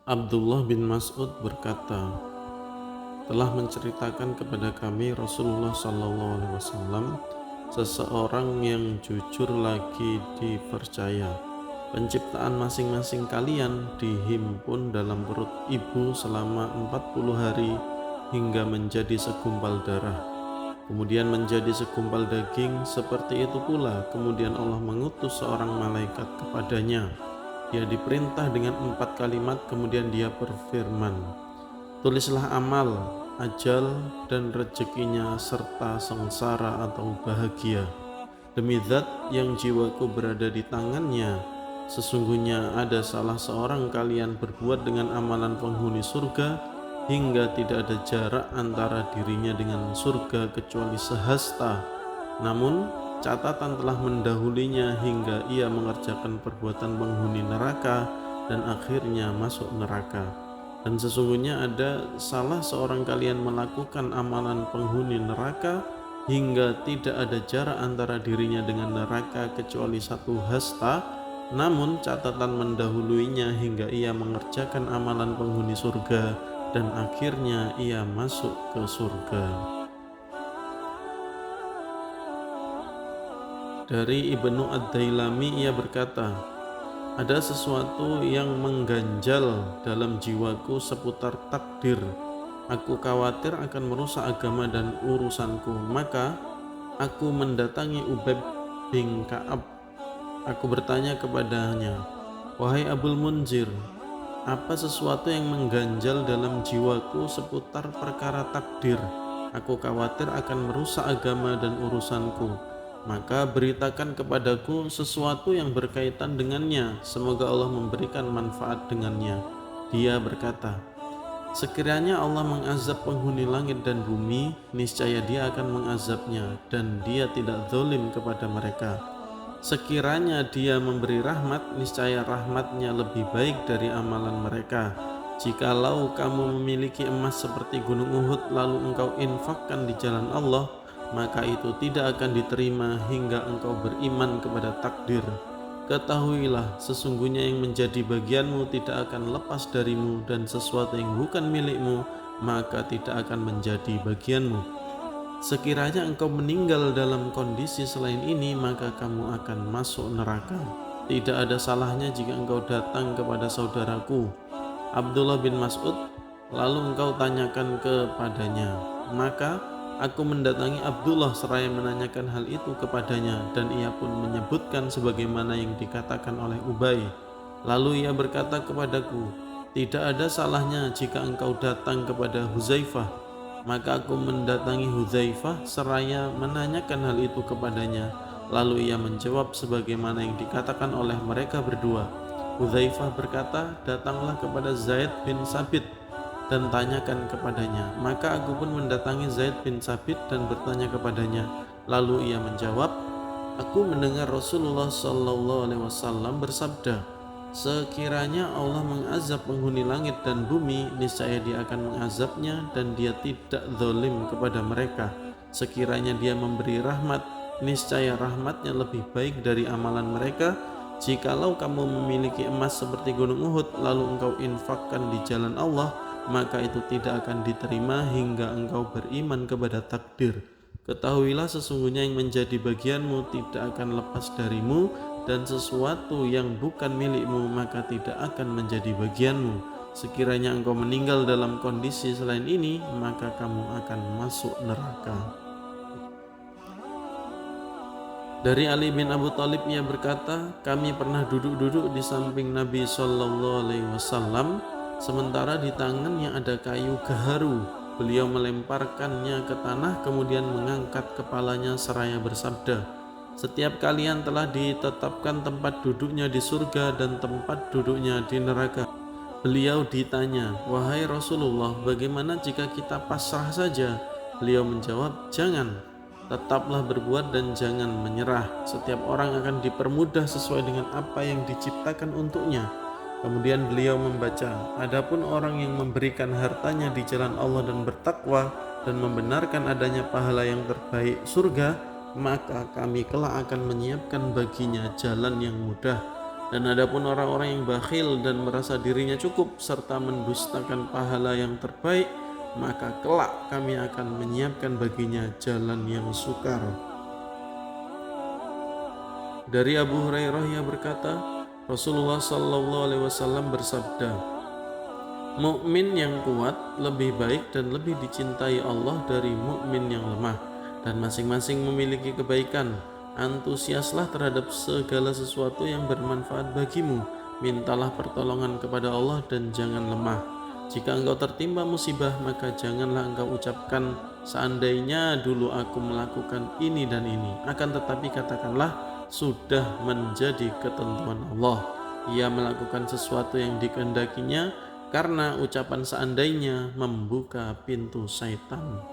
Abdullah bin Mas'ud berkata, telah menceritakan kepada kami Rasulullah SAW, seseorang yang jujur lagi dipercaya. Penciptaan masing-masing kalian dihimpun dalam perut ibu selama 40 hari hingga menjadi segumpal darah, kemudian menjadi segumpal daging. Seperti itu pula kemudian Allah mengutus seorang malaikat kepadanya. Dia diperintah dengan 4 kalimat, kemudian dia berfirman, tulislah amal, ajal, dan rezekinya serta sengsara atau bahagia. Demi zat yang jiwaku berada di tangannya, sesungguhnya ada salah seorang kalian berbuat dengan amalan penghuni surga hingga tidak ada jarak antara dirinya dengan surga kecuali sehasta. Namun catatan telah mendahulinya hingga ia mengerjakan perbuatan penghuni neraka dan akhirnya masuk neraka. Dan sesungguhnya ada salah seorang kalian melakukan amalan penghuni neraka hingga tidak ada jarak antara dirinya dengan neraka kecuali satu hasta, namun catatan mendahuluinya hingga ia mengerjakan amalan penghuni surga dan akhirnya ia masuk ke surga. Dari Ibnu Ad-Dailami, ia berkata, ada sesuatu yang mengganjal dalam jiwaku seputar takdir. Aku khawatir akan merusak agama dan urusanku. Maka aku mendatangi Ubay bin Ka'ab. Aku bertanya kepadanya, wahai Abul Munzir, apa sesuatu yang mengganjal dalam jiwaku seputar perkara takdir? Aku khawatir akan merusak agama dan urusanku. Maka beritakan kepadaku sesuatu yang berkaitan dengannya, semoga Allah memberikan manfaat dengannya. Dia berkata, sekiranya Allah mengazab penghuni langit dan bumi, niscaya dia akan mengazabnya dan dia tidak zalim kepada mereka. Sekiranya dia memberi rahmat, niscaya rahmatnya lebih baik dari amalan mereka. Jikalau kamu memiliki emas seperti gunung Uhud lalu engkau infakkan di jalan Allah, maka itu tidak akan diterima hingga engkau beriman kepada takdir. Ketahuilah, sesungguhnya yang menjadi bagianmu tidak akan lepas darimu, dan sesuatu yang bukan milikmu maka tidak akan menjadi bagianmu. Sekiranya engkau meninggal dalam kondisi selain ini, maka kamu akan masuk neraka. Tidak ada salahnya jika engkau datang kepada saudaraku Abdullah bin Mas'ud, lalu engkau tanyakan kepadanya. Maka aku mendatangi Abdullah seraya menanyakan hal itu kepadanya, dan ia pun menyebutkan sebagaimana yang dikatakan oleh Ubay. Lalu ia berkata kepadaku, tidak ada salahnya jika engkau datang kepada Huzaifah. Maka aku mendatangi Huzaifah seraya menanyakan hal itu kepadanya. Lalu ia menjawab sebagaimana yang dikatakan oleh mereka berdua. Huzaifah berkata, datanglah kepada Zaid bin Sabit dan tanyakan kepadanya. Maka aku pun mendatangi Zaid bin Sabit dan bertanya kepadanya. Lalu ia menjawab, aku mendengar Rasulullah SAW bersabda, sekiranya Allah mengazab penghuni langit dan bumi, niscaya dia akan mengazabnya dan dia tidak zalim kepada mereka. Sekiranya dia memberi rahmat, niscaya rahmatnya lebih baik dari amalan mereka. Jikalau kamu memiliki emas seperti gunung Uhud lalu engkau infakkan di jalan Allah, maka itu tidak akan diterima hingga engkau beriman kepada takdir. Ketahuilah, sesungguhnya yang menjadi bagianmu tidak akan lepas darimu, dan sesuatu yang bukan milikmu maka tidak akan menjadi bagianmu. Sekiranya engkau meninggal dalam kondisi selain ini, maka kamu akan masuk neraka. Dari Ali bin Abu Thalib, ia berkata, kami pernah duduk-duduk di samping Nabi SAW, sementara di tangannya ada kayu gaharu. Beliau melemparkannya ke tanah, kemudian mengangkat kepalanya seraya bersabda, setiap kalian telah ditetapkan tempat duduknya di surga dan tempat duduknya di neraka. Beliau ditanya, wahai Rasulullah, bagaimana jika kita pasrah saja? Beliau menjawab, jangan, tetaplah berbuat dan jangan menyerah. Setiap orang akan dipermudah sesuai dengan apa yang diciptakan untuknya. Kemudian beliau membaca, adapun orang yang memberikan hartanya di jalan Allah dan bertakwa dan membenarkan adanya pahala yang terbaik surga, maka kami kelak akan menyiapkan baginya jalan yang mudah. Dan adapun orang-orang yang bakhil dan merasa dirinya cukup serta mendustakan pahala yang terbaik, maka kelak kami akan menyiapkan baginya jalan yang sukar. Dari Abu Hurairah ia berkata, Rasulullah Shallallahu Alaihi Wasallam bersabda, mukmin yang kuat lebih baik dan lebih dicintai Allah dari mukmin yang lemah, dan masing-masing memiliki kebaikan. Antusiaslah terhadap segala sesuatu yang bermanfaat bagimu. Mintalah pertolongan kepada Allah dan jangan lemah. Jika engkau tertimpa musibah, maka janganlah engkau ucapkan seandainya dulu aku melakukan ini dan ini. Akan tetapi katakanlah sudah menjadi ketentuan Allah. Ia melakukan sesuatu yang dikehendakinya, karena ucapan seandainya membuka pintu syaitan.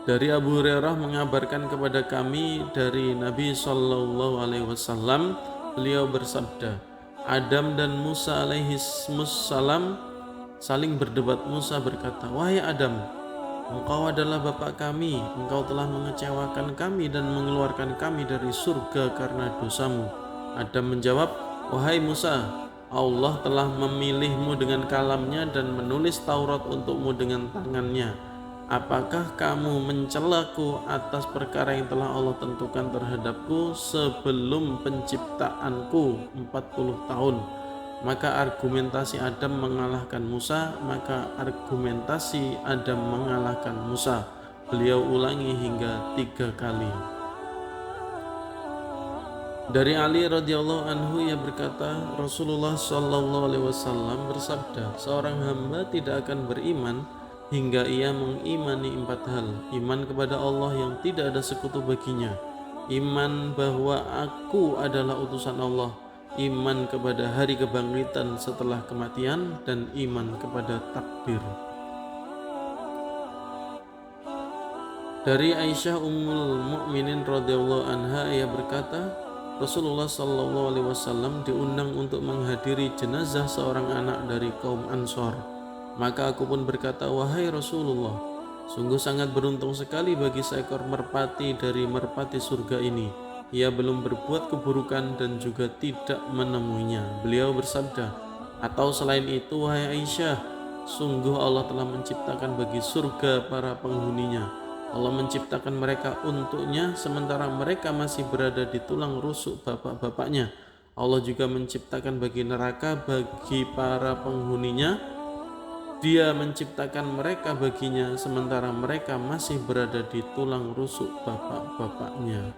Dari Abu Hurairah mengabarkan kepada kami dari Nabi Shallallahu Alaihi Wasallam, beliau bersabda, Adam dan Musa alaihissalam saling berdebat. Musa berkata, wahai Adam, engkau adalah bapak kami, engkau telah mengecewakan kami dan mengeluarkan kami dari surga karena dosamu. Adam menjawab, wahai Musa, Allah telah memilihmu dengan kalamnya dan menulis Taurat untukmu dengan tangannya. Apakah kamu mencelaku atas perkara yang telah Allah tentukan terhadapku sebelum penciptaanku 40 tahun? Maka argumentasi Adam mengalahkan Musa, Beliau ulangi hingga 3 kali. Dari Ali radhiyallahu anhu ia berkata, Rasulullah Shallallahu Alaihi Wasallam bersabda, seorang hamba tidak akan beriman hingga ia mengimani 4 hal. Iman kepada Allah yang tidak ada sekutu baginya, iman bahwa aku adalah utusan Allah, iman kepada hari kebangkitan setelah kematian, dan iman kepada takdir. Dari Aisyah Ummul Mukminin radhiyallahu anha ia berkata, Rasulullah Shallallahu Alaihi Wasallam diundang untuk menghadiri jenazah seorang anak dari kaum Ansor. Maka aku pun berkata, wahai Rasulullah, sungguh sangat beruntung sekali bagi seekor merpati dari merpati surga ini. Ia belum berbuat keburukan dan juga tidak menemuinya. Beliau bersabda, atau selain itu, wahai Aisyah, sungguh Allah telah menciptakan bagi surga para penghuninya. Allah menciptakan mereka untuknya sementara mereka masih berada di tulang rusuk bapak-bapaknya. Allah juga menciptakan bagi neraka bagi para penghuninya. Dia menciptakan mereka baginya sementara mereka masih berada di tulang rusuk bapak-bapaknya.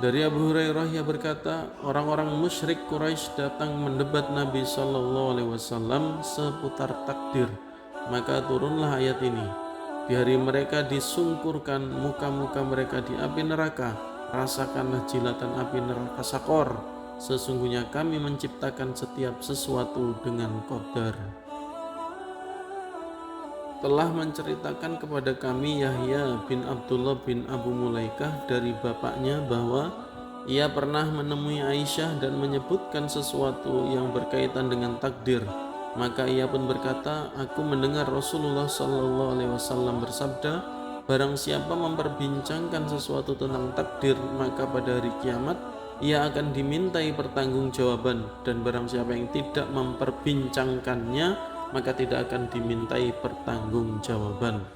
Dari Abu Hurairah ia berkata, orang-orang musyrik Quraisy datang mendebat Nabi Shallallahu Alaihi Wasallam seputar takdir. Maka turunlah ayat ini. Di hari mereka disungkurkan muka-muka mereka di api neraka, rasakanlah jilatan api neraka sakor. Sesungguhnya kami menciptakan setiap sesuatu dengan qadar. Telah menceritakan kepada kami Yahya bin Abdullah bin Abu Mulaikah dari bapaknya bahwa ia pernah menemui Aisyah dan menyebutkan sesuatu yang berkaitan dengan takdir. Maka ia pun berkata, aku mendengar Rasulullah Shallallahu Alaihi Wasallam bersabda, barang siapa memperbincangkan sesuatu tentang takdir, maka pada hari kiamat ia akan dimintai pertanggungjawaban, dan barang siapa yang tidak memperbincangkannya, maka tidak akan dimintai pertanggungjawaban.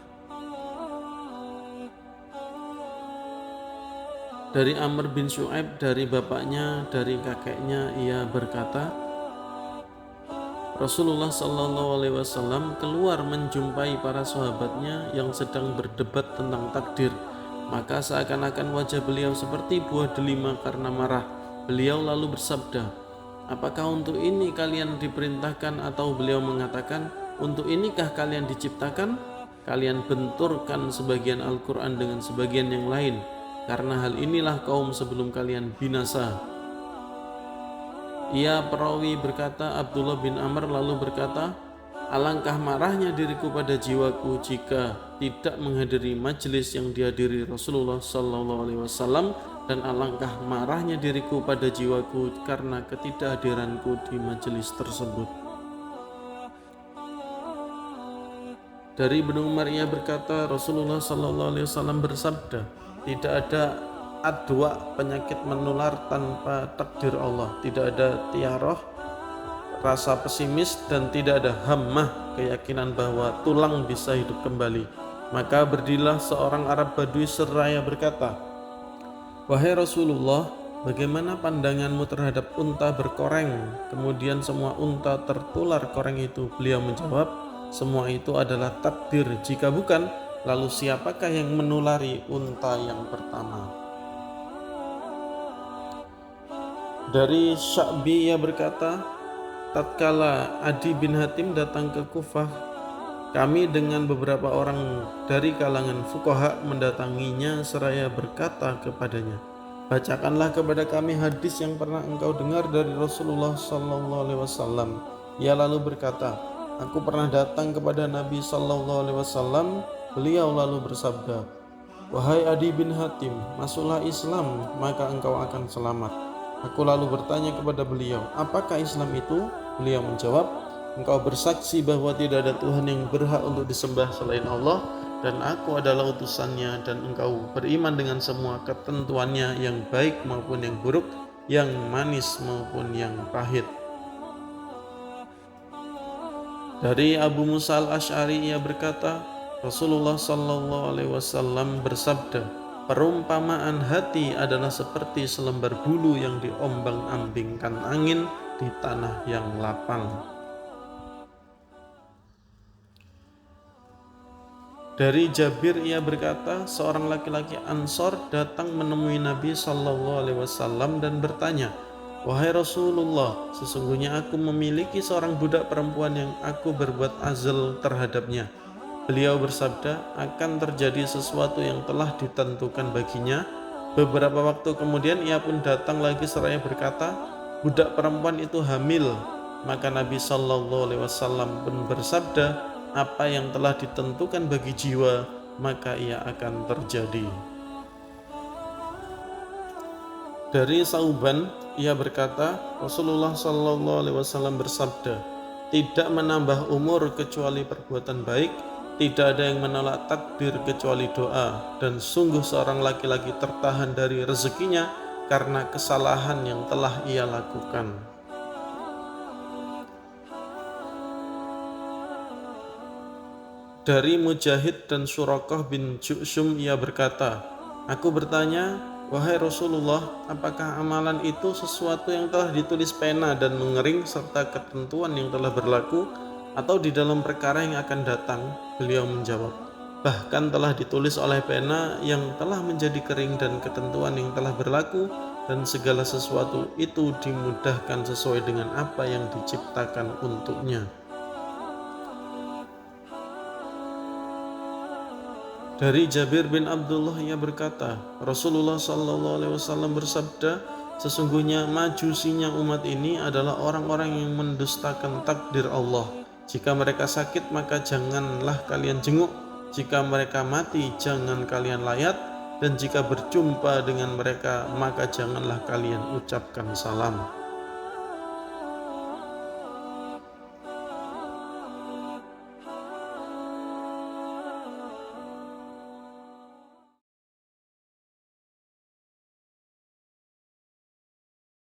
Dari Amr bin Syu'aib dari bapaknya, dari kakeknya ia berkata, Rasulullah Shallallahu Alaihi Wasallam keluar menjumpai para sahabatnya yang sedang berdebat tentang takdir. Maka seakan-akan wajah beliau seperti buah delima karena marah. Beliau lalu bersabda, apakah untuk ini kalian diperintahkan? Atau beliau mengatakan, untuk inikah kalian diciptakan? Kalian benturkan sebagian Al-Quran dengan sebagian yang lain, karena hal inilah kaum sebelum kalian binasa. Ia perawi berkata, Abdullah bin Amr lalu berkata, alangkah marahnya diriku pada jiwaku jika tidak menghadiri majelis yang dihadiri Rasulullah Sallallahu Alaihi Wasallam, dan alangkah marahnya diriku pada jiwaku karena ketidakhadiranku di majelis tersebut. Dari Ibnu Umar ia berkata, Rasulullah Sallallahu Alaihi Wasallam bersabda, tidak ada adwa, penyakit menular tanpa takdir Allah. Tidak ada tiaroh, rasa pesimis, dan tidak ada hammah, keyakinan bahwa tulang bisa hidup kembali. Maka berdirilah seorang Arab Badui seraya berkata, "Wahai Rasulullah, bagaimana pandanganmu terhadap unta berkoreng?" Kemudian semua unta tertular koreng itu. Beliau menjawab, "Semua itu adalah takdir. Jika bukan, lalu siapakah yang menulari unta yang pertama?" Dari Sya'bi ia berkata, tatkala Adi bin Hatim datang ke Kufah, kami dengan beberapa orang dari kalangan fuqaha mendatanginya seraya berkata kepadanya, "Bacakanlah kepada kami hadis yang pernah engkau dengar dari Rasulullah sallallahu alaihi wasallam." Ia lalu berkata, "Aku pernah datang kepada Nabi sallallahu alaihi wasallam. Beliau lalu bersabda, 'Wahai Adi bin Hatim, masuklah Islam, maka engkau akan selamat.' Aku lalu bertanya kepada beliau, 'Apakah Islam itu?' Beliau menjawab, 'Engkau bersaksi bahwa tidak ada Tuhan yang berhak untuk disembah selain Allah, dan aku adalah utusannya, dan engkau beriman dengan semua ketentuannya, yang baik maupun yang buruk, yang manis maupun yang pahit.'" Dari Abu Musa al-Asy'ari ia berkata, Rasulullah sallallahu alaihi wasallam bersabda, "Perumpamaan hati adalah seperti selembar bulu yang diombang-ambingkan angin di tanah yang lapang." Dari Jabir ia berkata, seorang laki-laki Ansor datang menemui Nabi sallallahu alaihi wasallam dan bertanya, "Wahai Rasulullah, sesungguhnya aku memiliki seorang budak perempuan yang aku berbuat azal terhadapnya." Beliau bersabda, "Akan terjadi sesuatu yang telah ditentukan baginya." Beberapa waktu kemudian ia pun datang lagi seraya berkata, "Budak perempuan itu hamil." Maka Nabi sallallahu alaihi wasallam pun bersabda, "Apa yang telah ditentukan bagi jiwa, maka ia akan terjadi." Dari Sauban ia berkata, Rasulullah sallallahu alaihi wasallam bersabda, "Tidak menambah umur kecuali perbuatan baik, tidak ada yang menolak takdir kecuali doa, dan sungguh seorang laki-laki tertahan dari rezekinya karena kesalahan yang telah ia lakukan." Dari Mujahid dan Surakah bin Ju'shum ia berkata, "Aku bertanya, wahai Rasulullah, apakah amalan itu sesuatu yang telah ditulis pena dan mengering serta ketentuan yang telah berlaku, atau di dalam perkara yang akan datang?" Beliau menjawab, "Bahkan telah ditulis oleh pena yang telah menjadi kering dan ketentuan yang telah berlaku, dan segala sesuatu itu dimudahkan sesuai dengan apa yang diciptakan untuknya." Dari Jabir bin Abdullah ia berkata, Rasulullah sallallahu alaihi wasallam bersabda, "Sesungguhnya majusinya umat ini adalah orang-orang yang mendustakan takdir Allah. Jika mereka sakit, maka janganlah kalian jenguk. Jika mereka mati, jangan kalian layat. Dan jika berjumpa dengan mereka, maka janganlah kalian ucapkan salam."